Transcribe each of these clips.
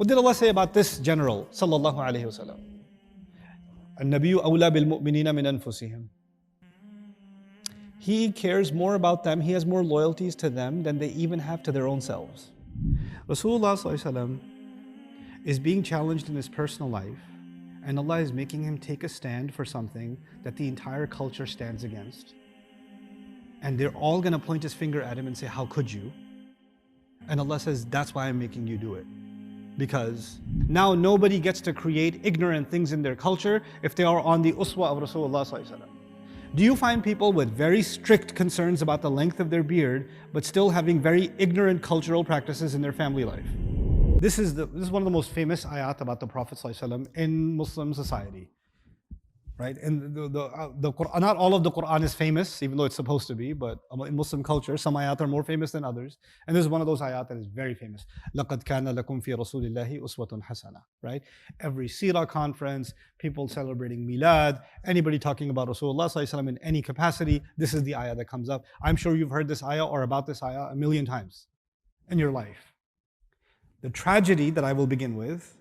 What did Allah say about this general? Sallallahu alayhi wasallam. النبي أولى بالمؤمنين من أنفسهم. He cares more about them, he has more loyalties to them than they even have to their own selves. Rasulullah sallallahu alayhi wasallam is being challenged in his personal life, and Allah is making him take a stand for something that the entire culture stands against. And they're all going to point his finger at him and say, how could you? And Allah says, that's why I'm making you do it. Because now nobody gets to create ignorant things in their culture if they are on the uswa of Rasulullah sallallahu alaihi wasallam. Do you find people with very strict concerns about the length of their beard, but still having very ignorant cultural practices in their family life? This is one of the most famous ayat about the Prophet sallallahu alaihi wasallam in Muslim society. Right? And the Quran, not all of the Quran is famous, even though it's supposed to be, but in Muslim culture, some ayat are more famous than others. And this is one of those ayat that is very famous. لَقَدْ كَانَ لَكُمْ فِي رَسُولِ اللَّهِ أُسْوَةٌ حَسَنَةٌ. Right? Every seerah conference, people celebrating milad, anybody talking about Rasulullah sallallahu alaihi wasallam in any capacity, this is the ayah that comes up. I'm sure you've heard this ayah or about this ayah a million times in your life. The tragedy that I will begin with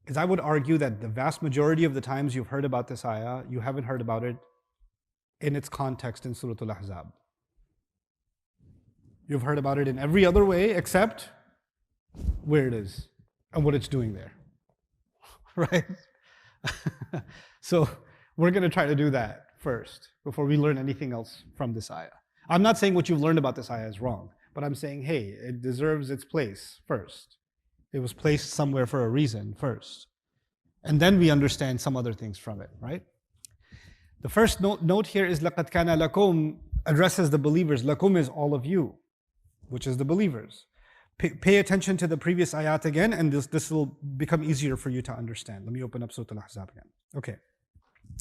is I would argue that the vast majority of the times you've heard about this ayah, you haven't heard about it in its context in Surah Al-Ahzab. You've heard about it in every other way except where it is and what it's doing there. Right? So we're going to try to do that first before we learn anything else from this ayah. I'm not saying what you've learned about this ayah is wrong, but I'm saying, hey, it deserves its place first. It was placed somewhere for a reason first. And then we understand some other things from it, right? The first note here is لَقَدْ كَانَ لَكُمْ addresses the believers. Lakum is all of you, which is the believers. Pay attention to the previous ayat again, and this will become easier for you to understand. Let me open up Surah Al-Ahzab again. Okay,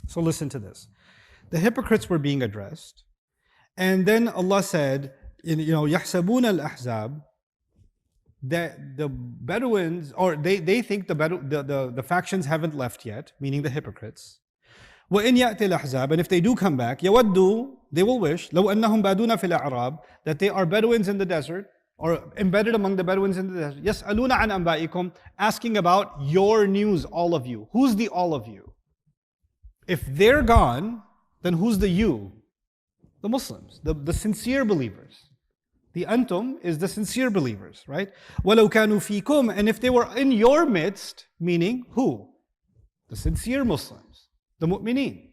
so listen to this. The hypocrites were being addressed. And then Allah said, يَحْسَبُونَ الْأَحْزَابِ, that the Bedouins, or they think the factions haven't left yet, meaning the hypocrites. وَإِنْ يَأْتِ الْأَحْزَابِ, and if they do come back, يَوَدُّوا, they will wish, لَوْ أَنَّهُمْ بَادُونَ فِي الْأَعْرَابِ, that they are Bedouins in the desert, or embedded among the Bedouins in the desert. يَسْأَلُونَ عَنْ أَنْبَائِكُمْ, asking about your news, all of you. Who's the all of you? If they're gone, then who's the you? The Muslims, the sincere believers. The antum is the sincere believers, right? وَلَوْ كَانُوا فِيكُمْ, and if they were in your midst, meaning who? The sincere Muslims, the mu'mineen.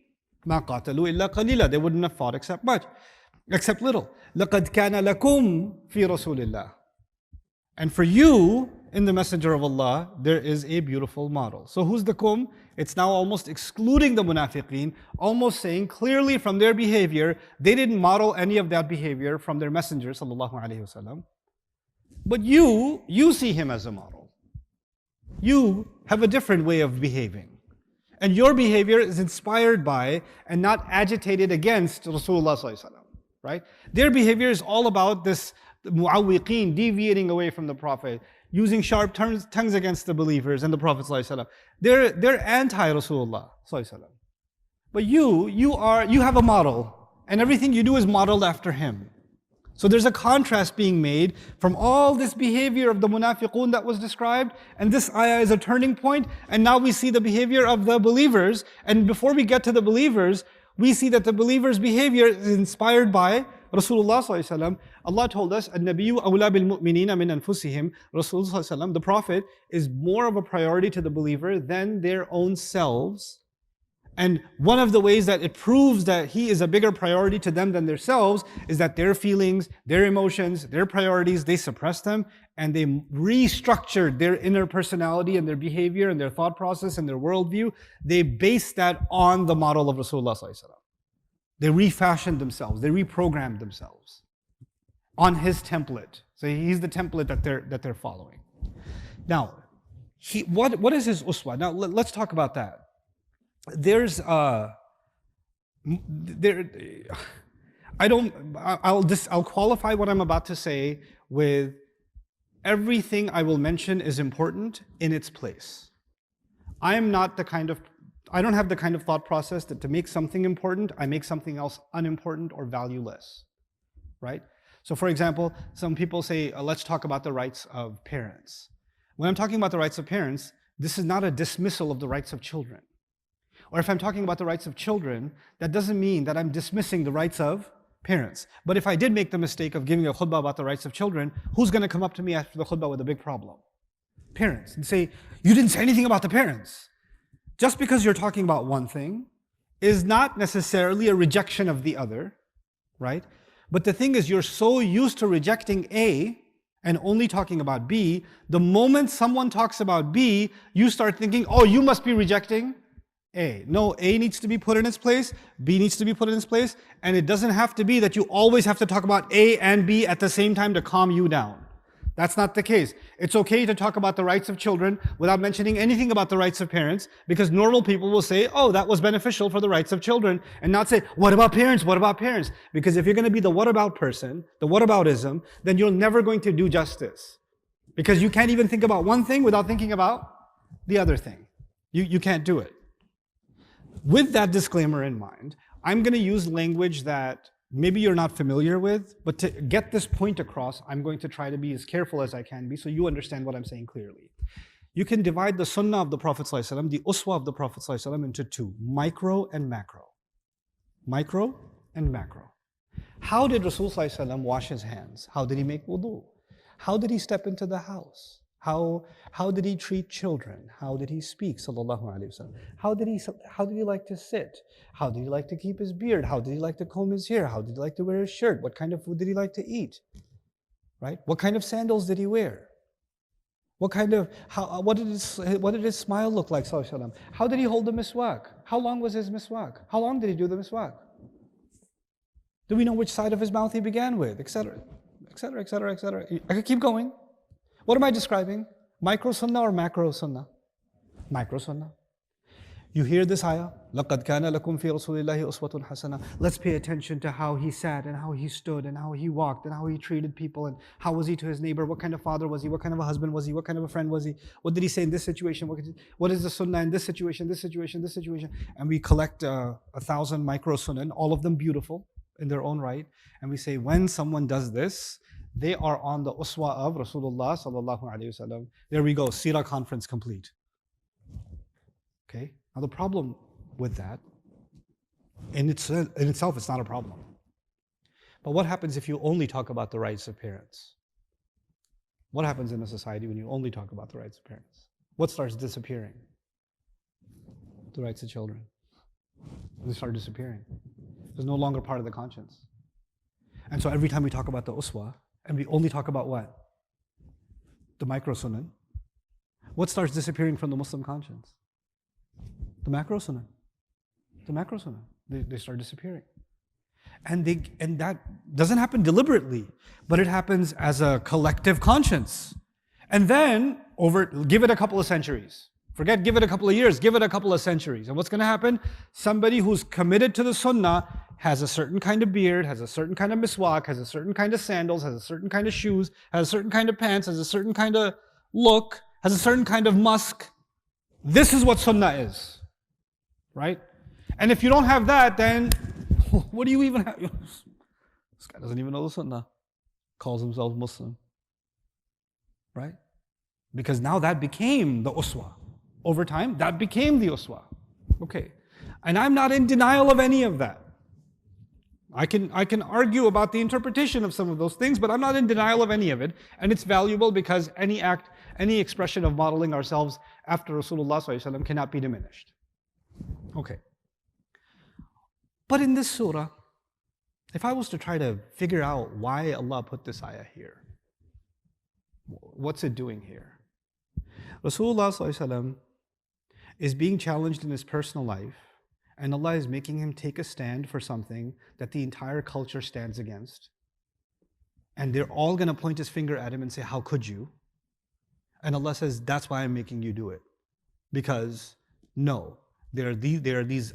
مَا قَاتَلُوا إِلَّا قَلِيلًا, they wouldn't have fought except little. لَقَدْ كَانَ لَكُمْ فِي رَسُولِ اللَّهِ, and for you, in the Messenger of Allah, there is a beautiful model. So who's the kum? It's now almost excluding the munafiqeen, almost saying clearly from their behavior, they didn't model any of that behavior from their Messenger sallallahu alaihi wasallam. But you see him as a model. You have a different way of behaving. And your behavior is inspired by and not agitated against Rasulullah sallallahu alaihi wasallam, right? Their behavior is all about this mu'awwiqeen, deviating away from the Prophet, using sharp tongues against the believers and the Prophet ﷺ. They're anti-Rasulullah ﷺ. But you have a model, and everything you do is modeled after him. So there's a contrast being made from all this behavior of the munafiqun that was described, and this ayah is a turning point, and now we see the behavior of the believers, and before we get to the believers, we see that the believers' behavior is inspired by Rasulullah sallallahu alaihi wasallam. Allah told us, "An-nabiyyu awla bil mu'minina min anfusihim." Rasulullah sallallahu alaihi wasallam, the Prophet, is more of a priority to the believer than their own selves. And one of the ways that it proves that he is a bigger priority to them than themselves is that their feelings, their emotions, their priorities, they suppress them and they restructured their inner personality and their behavior and their thought process and their worldview. They based that on the model of Rasulullah sallallahu alaihi wasallam. They refashioned themselves, they reprogrammed themselves on his template. So he's the template that they're following. Now, what is his uswa? Now let's talk about that. I'll qualify what I'm about to say with everything I will mention is important in its place. I don't have the kind of thought process that to make something important, I make something else unimportant or valueless, right? So for example, some people say, let's talk about the rights of parents. When I'm talking about the rights of parents, this is not a dismissal of the rights of children. Or if I'm talking about the rights of children, that doesn't mean that I'm dismissing the rights of parents. But if I did make the mistake of giving a khutbah about the rights of children, who's going to come up to me after the khutbah with a big problem? Parents. And say, you didn't say anything about the parents. Just because you're talking about one thing is not necessarily a rejection of the other, right? But the thing is, you're so used to rejecting A and only talking about B, the moment someone talks about B, you start thinking, oh, you must be rejecting A. No, A needs to be put in its place, B needs to be put in its place, and it doesn't have to be that you always have to talk about A and B at the same time to calm you down. That's not the case. It's okay to talk about the rights of children without mentioning anything about the rights of parents, because normal people will say, oh, that was beneficial for the rights of children, and not say, what about parents? What about parents? Because if you're going to be the what about person, the whataboutism, then you're never going to do justice. Because you can't even think about one thing without thinking about the other thing. You can't do it. With that disclaimer in mind, I'm going to use language that maybe you're not familiar with, but to get this point across, I'm going to try to be as careful as I can be so you understand what I'm saying clearly. You can divide the Sunnah of the Prophet ﷺ, the Uswa of the Prophet ﷺ, into two, micro and macro. Micro and macro. How did Rasul ﷺ wash his hands? How did he make wudu? How did he step into the house? How did he treat children? How did he speak? Sallallahu Alaihi Wasallam. How did he like to sit? How did he like to keep his beard? How did he like to comb his hair? How did he like to wear his shirt? What kind of food did he like to eat? Right? What kind of sandals did he wear? What did his smile look like? Sallallahu Alaihi Wasallam. How did he hold the miswak? How long was his miswak? How long did he do the miswak? Do we know which side of his mouth he began with? Etc. Etc. Etc. Etc. I could keep going. What am I describing? Micro sunnah or macro sunnah? Micro sunnah. You hear this ayah? لَقَدْ كَانَ لَكُمْ فِي رَسُولِ اللَّهِ أُسْوَةٌ حَسَنَةٌ. Let's pay attention to how he sat and how he stood and how he walked and how he treated people and how was he to his neighbor, what kind of father was he, what kind of a husband was he, what kind of a friend was he, what did he say in this situation, what is the sunnah in this situation, this situation, this situation. And we collect 1,000 micro sunnah, all of them beautiful in their own right. And we say when someone does this, they are on the uswa of Rasulullah sallallahu alaihi wasallam. There we go, Sirah conference complete. Okay. Now the problem with that, in itself, it's not a problem. But what happens if you only talk about the rights of parents? What happens in a society when you only talk about the rights of parents? What starts disappearing? The rights of children. They start disappearing. It's no longer part of the conscience. And so every time we talk about the uswa, and we only talk about what? The micro sunnah. What starts disappearing from the Muslim conscience? The macro sunnah. The macro sunnah. They start disappearing. And that doesn't happen deliberately, but it happens as a collective conscience. And then, give it a couple of centuries. Forget give it a couple of years, give it a couple of centuries. And what's going to happen? Somebody who's committed to the sunnah has a certain kind of beard, has a certain kind of miswak, has a certain kind of sandals, has a certain kind of shoes, has a certain kind of pants, has a certain kind of look, has a certain kind of musk. This is what sunnah is. Right? And if you don't have that, then what do you even have? This guy doesn't even know the sunnah. Calls himself Muslim. Right? Because now that became the uswa. Over time, that became the uswa. Okay. And I'm not in denial of any of that. I can argue about the interpretation of some of those things, but I'm not in denial of any of it. And it's valuable because any act, any expression of modeling ourselves after Rasulullah ﷺ cannot be diminished. Okay. But in this surah, if I was to try to figure out why Allah put this ayah here, what's it doing here? Rasulullah ﷺ is being challenged in his personal life, and Allah is making him take a stand for something that the entire culture stands against. And they're all going to point his finger at him and say, how could you? And Allah says, that's why I'm making you do it. Because no, there are these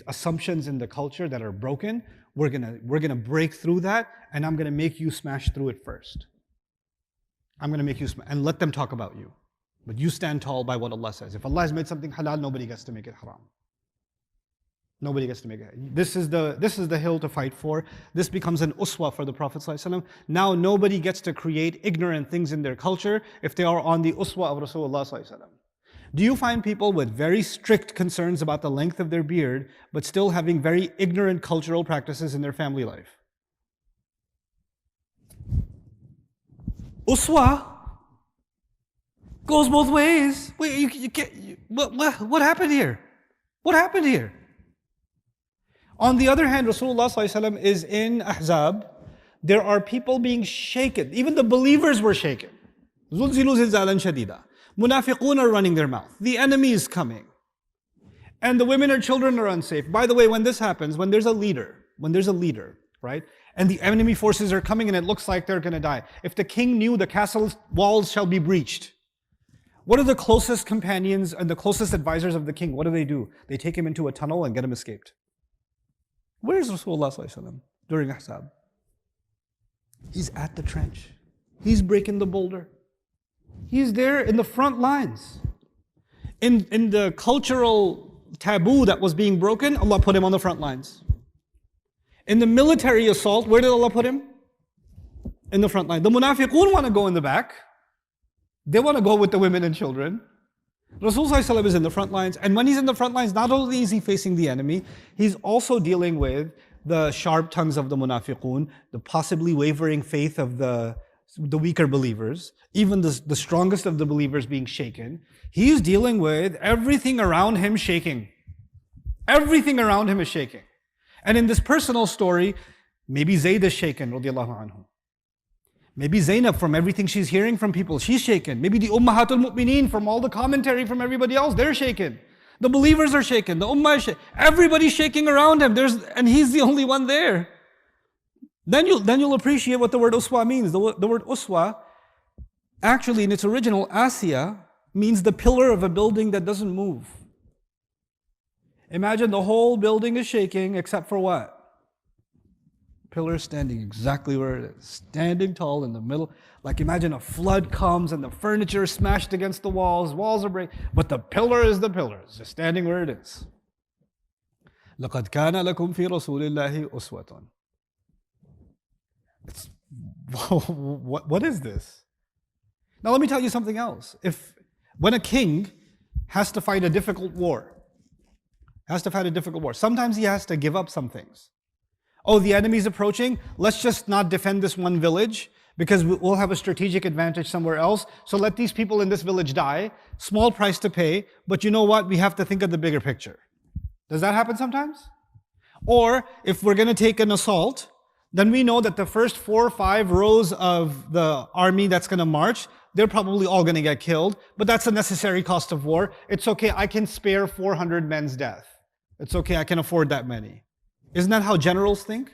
assumptions in the culture that are broken. We're gonna break through that, and I'm gonna make you smash through it first. I'm gonna make you and let them talk about you. But you stand tall by what Allah says. If Allah has made something halal, nobody gets to make it haram. Nobody gets to make it. This is the hill to fight for. This becomes an uswa for the Prophet ﷺ. Now nobody gets to create ignorant things in their culture if they are on the uswa of Rasulullah ﷺ. Do you find people with very strict concerns about the length of their beard, but still having very ignorant cultural practices in their family life? Uswa goes both ways. Wait, you can't. What happened here? What happened here? On the other hand, Rasulullah ﷺ is in Ahzab. There are people being shaken. Even the believers were shaken. Zulzilu zilzalan shadida. Munafiqun are running their mouth. The enemy is coming. And the women and children are unsafe. By the way, when this happens, when there's a leader, right? And the enemy forces are coming and it looks like they're going to die. If the king knew the castle's walls shall be breached, what are the closest companions and the closest advisors of the king? What do? They take him into a tunnel and get him escaped. Where is Rasulullah ﷺ during Ahzab? He's at the trench. He's breaking the boulder. He's there in the front lines. In the cultural taboo that was being broken, Allah put him on the front lines. In the military assault, where did Allah put him? In the front line. The munafiqun want to go in the back. They want to go with the women and children. Rasulullah is in the front lines, and when he's in the front lines, not only is he facing the enemy, he's also dealing with the sharp tongues of the munafiqun, the possibly wavering faith of the weaker believers, even the strongest of the believers being shaken. He's dealing with everything around him shaking. Everything around him is shaking. And in this personal story, maybe Zayd is shaken, radiallahu anhu. Maybe Zainab, from everything she's hearing from people, she's shaken. Maybe the Ummahatul Mu'mineen, from all the commentary from everybody else, they're shaken. The believers are shaken. The Ummah is shaken. Everybody's shaking around him. And he's the only one there. Then you'll appreciate what the word uswa means. The word uswa, actually in its original, Asiya, means the pillar of a building that doesn't move. Imagine the whole building is shaking except for what? Pillar standing exactly where it is, standing tall in the middle. Like imagine a flood comes and the furniture is smashed against the walls are breaking, but the pillar is the pillar, it's just standing where it is. لَقَدْ كَانَ لَكُمْ فِي رَسُولِ اللَّهِ أُسْوَةٌ. What is this? Now let me tell you something else. When a king has to fight a difficult war, sometimes he has to give up some things. Oh, the enemy's approaching, let's just not defend this one village because we'll have a strategic advantage somewhere else. So let these people in this village die. Small price to pay, but you know what? We have to think of the bigger picture. Does that happen sometimes? Or if we're going to take an assault, then we know that the first 4 or 5 rows of the army that's going to march, they're probably all going to get killed, but that's a necessary cost of war. It's okay, I can spare 400 men's death. It's okay, I can afford that many. Isn't that how generals think?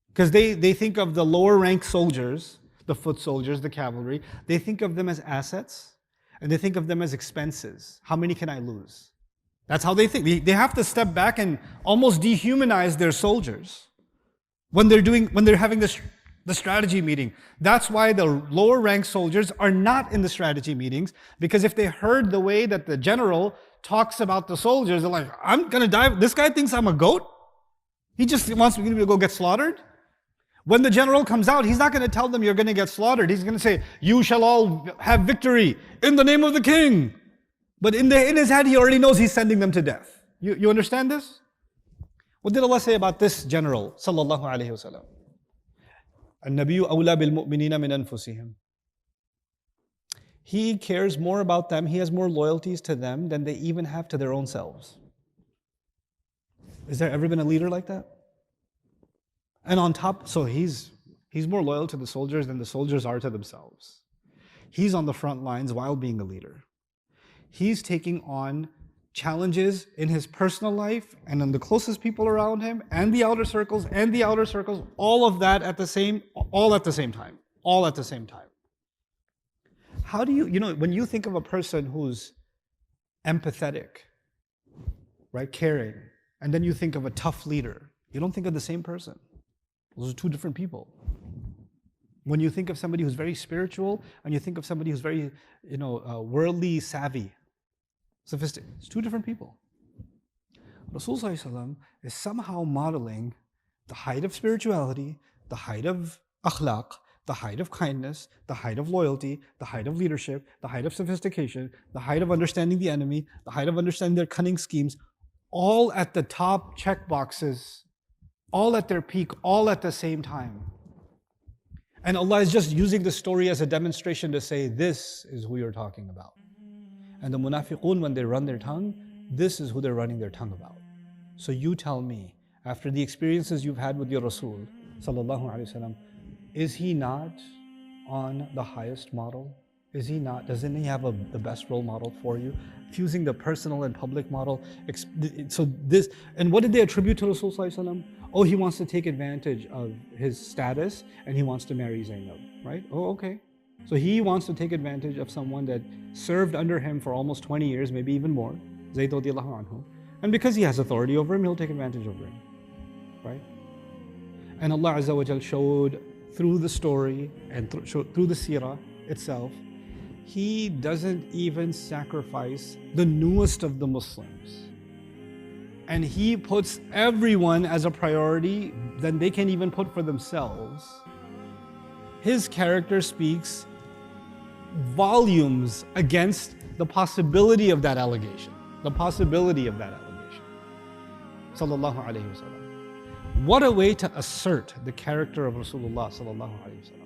Because they think of the lower rank soldiers, the foot soldiers, the cavalry, they think of them as assets and they think of them as expenses. How many can I lose? That's how they think. They have to step back and almost dehumanize their soldiers when they're having the strategy meeting. That's why the lower rank soldiers are not in the strategy meetings, because if they heard the way that the general talks about the soldiers, they're like, I'm gonna die. This guy thinks I'm a goat. He just wants me to go get slaughtered. When the general comes out, he's not going to tell them you're going to get slaughtered. He's going to say, you shall all have victory in the name of the king. But in his head, he already knows he's sending them to death. You understand this? What did Allah say about this general? Sallallahu alayhi wa sallam. النبي أولى بالمؤمنين من أنفسهم. He cares more about them, he has more loyalties to them than they even have to their own selves. Is there ever been a leader like that? And on top, so he's more loyal to the soldiers than the soldiers are to themselves. He's on the front lines while being a leader. He's taking on challenges in his personal life and in the closest people around him and the outer circles, all of that at the same time. How do you when you think of a person who's empathetic, right, caring, and then you think of a tough leader, you don't think of the same person. Those are two different people. When you think of somebody who's very spiritual and you think of somebody who's very, worldly savvy, sophisticated, it's two different people. Rasul Sallallahu Alaihi Wasallam is somehow modeling the height of spirituality, the height of akhlaq, the height of kindness, the height of loyalty, the height of leadership, the height of sophistication, the height of understanding the enemy, the height of understanding their cunning schemes, all at the top check boxes, all at their peak, all at the same time. And Allah is just using the story as a demonstration to say, this is who you're talking about. And the munafiqun, when they run their tongue, this is who they're running their tongue about. So you tell me, after the experiences you've had with your Rasul, sallallahu alaihi wasallam, is he not on the highest model? Is he not? Doesn't he have the best role model for you? Fusing the personal and public model. So this, and what did they attribute to Rasul sallallahu alaihi wasallam? Oh, he wants to take advantage of his status and he wants to marry Zainab, right? Oh, okay. So he wants to take advantage of someone that served under him for almost 20 years, maybe even more, Zayd radiallahu anhu. And because he has authority over him, he'll take advantage over him, right? And Allah Azza wa Jal showed through the story and through the seerah itself, he doesn't even sacrifice the newest of the Muslims. And he puts everyone as a priority than they can even put for themselves. His character speaks volumes against the possibility of that allegation. The possibility of that allegation. Sallallahu alayhi wa sallam. What a way to assert the character of Rasulullah sallallahu alayhi wa sallam.